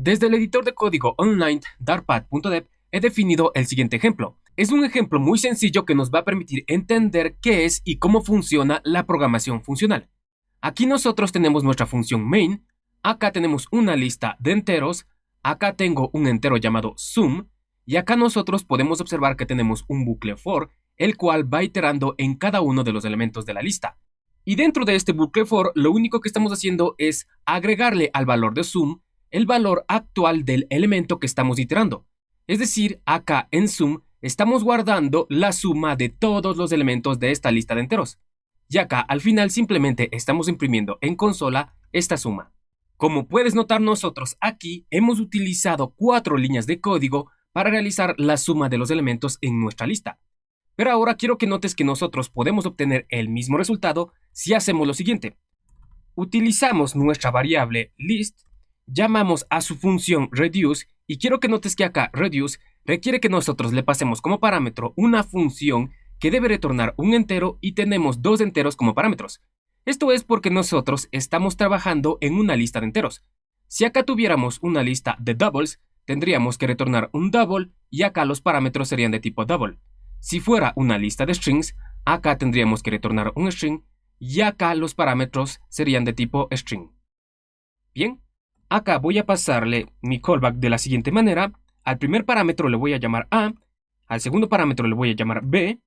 Desde el editor de código online dartpad.dev he definido el siguiente ejemplo. Es un ejemplo muy sencillo que nos va a permitir entender qué es y cómo funciona la programación funcional. Aquí nosotros tenemos nuestra función main, acá tenemos una lista de enteros, acá tengo un entero llamado sum, y acá nosotros podemos observar que tenemos un bucle for, el cual va iterando en cada uno de los elementos de la lista. Y dentro de este bucle for, lo único que estamos haciendo es agregarle al valor de sum el valor actual del elemento que estamos iterando. Es decir, acá en sum estamos guardando la suma de todos los elementos de esta lista de enteros. Y acá al final simplemente estamos imprimiendo en consola esta suma. Como puedes notar, nosotros aquí hemos utilizado 4 líneas de código para realizar la suma de los elementos en nuestra lista. Pero ahora quiero que notes que nosotros podemos obtener el mismo resultado si hacemos lo siguiente. Utilizamos nuestra variable list, llamamos a su función reduce y quiero que notes que acá reduce requiere que nosotros le pasemos como parámetro una función que debe retornar un entero y tenemos 2 enteros como parámetros. Esto es porque nosotros estamos trabajando en una lista de enteros. Si acá tuviéramos una lista de doubles, tendríamos que retornar un double y acá los parámetros serían de tipo double. Si fuera una lista de strings, acá tendríamos que retornar un string y acá los parámetros serían de tipo string. Bien, acá voy a pasarle mi callback de la siguiente manera. Al primer parámetro le voy a llamar A, al segundo parámetro le voy a llamar B,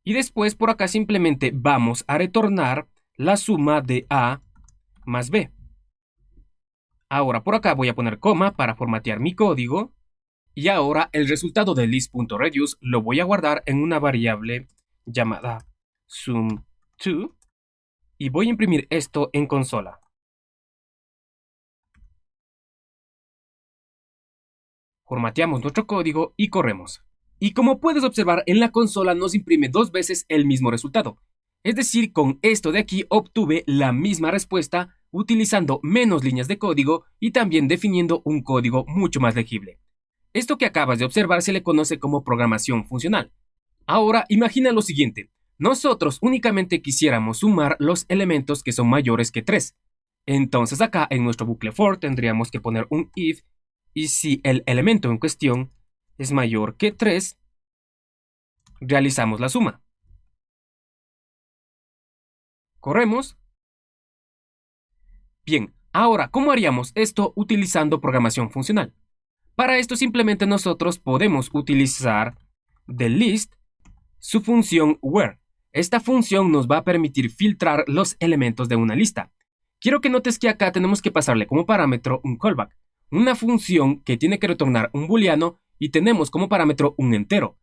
y después por acá simplemente vamos a retornar la suma de A más B. Ahora por acá voy a poner coma para formatear mi código. Y ahora el resultado de list.reduce lo voy a guardar en una variable llamada sum2 y voy a imprimir esto en consola. Formateamos nuestro código y corremos. Y como puedes observar, en la consola nos imprime 2 veces el mismo resultado. Es decir, con esto de aquí obtuve la misma respuesta utilizando menos líneas de código y también definiendo un código mucho más legible. Esto que acabas de observar se le conoce como programación funcional. Ahora imagina lo siguiente. Nosotros únicamente quisiéramos sumar los elementos que son mayores que 3. Entonces acá en nuestro bucle for tendríamos que poner un if y si el elemento en cuestión es mayor que 3, realizamos la suma. Corremos. Bien, ahora, ¿cómo haríamos esto utilizando programación funcional? Para esto simplemente nosotros podemos utilizar de list su función where. Esta función nos va a permitir filtrar los elementos de una lista. Quiero que notes que acá tenemos que pasarle como parámetro un callback, una función que tiene que retornar un booleano y tenemos como parámetro un entero.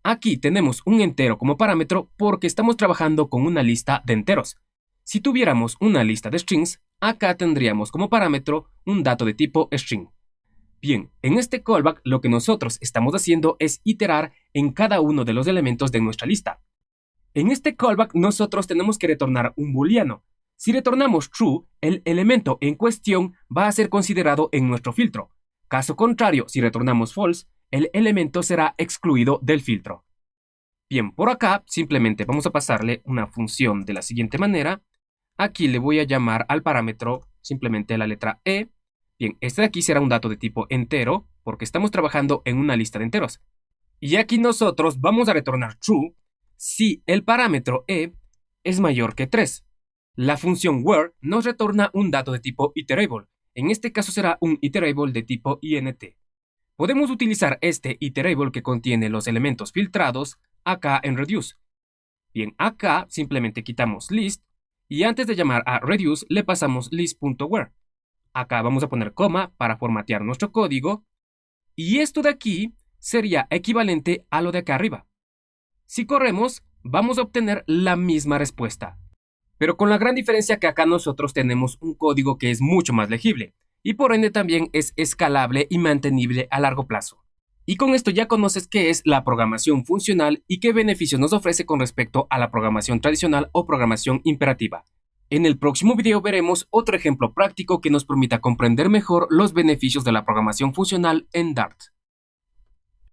Aquí tenemos un entero como parámetro porque estamos trabajando con una lista de enteros. Si tuviéramos una lista de strings, acá tendríamos como parámetro un dato de tipo string. Bien, en este callback lo que nosotros estamos haciendo es iterar en cada uno de los elementos de nuestra lista. En este callback nosotros tenemos que retornar un booleano. Si retornamos true, el elemento en cuestión va a ser considerado en nuestro filtro. Caso contrario, si retornamos false, el elemento será excluido del filtro. Bien, por acá simplemente vamos a pasarle una función de la siguiente manera. Aquí le voy a llamar al parámetro simplemente la letra E. Bien, este de aquí será un dato de tipo entero, porque estamos trabajando en una lista de enteros. Y aquí nosotros vamos a retornar true si el parámetro e es mayor que 3. La función where nos retorna un dato de tipo iterable. En este caso será un iterable de tipo int. Podemos utilizar este iterable que contiene los elementos filtrados acá en reduce. Bien, acá simplemente quitamos list y antes de llamar a reduce le pasamos list.where. Acá vamos a poner coma para formatear nuestro código. Y esto de aquí sería equivalente a lo de acá arriba. Si corremos, vamos a obtener la misma respuesta. Pero con la gran diferencia que acá nosotros tenemos un código que es mucho más legible. Y por ende también es escalable y mantenible a largo plazo. Y con esto ya conoces qué es la programación funcional y qué beneficios nos ofrece con respecto a la programación tradicional o programación imperativa. En el próximo video veremos otro ejemplo práctico que nos permita comprender mejor los beneficios de la programación funcional en Dart.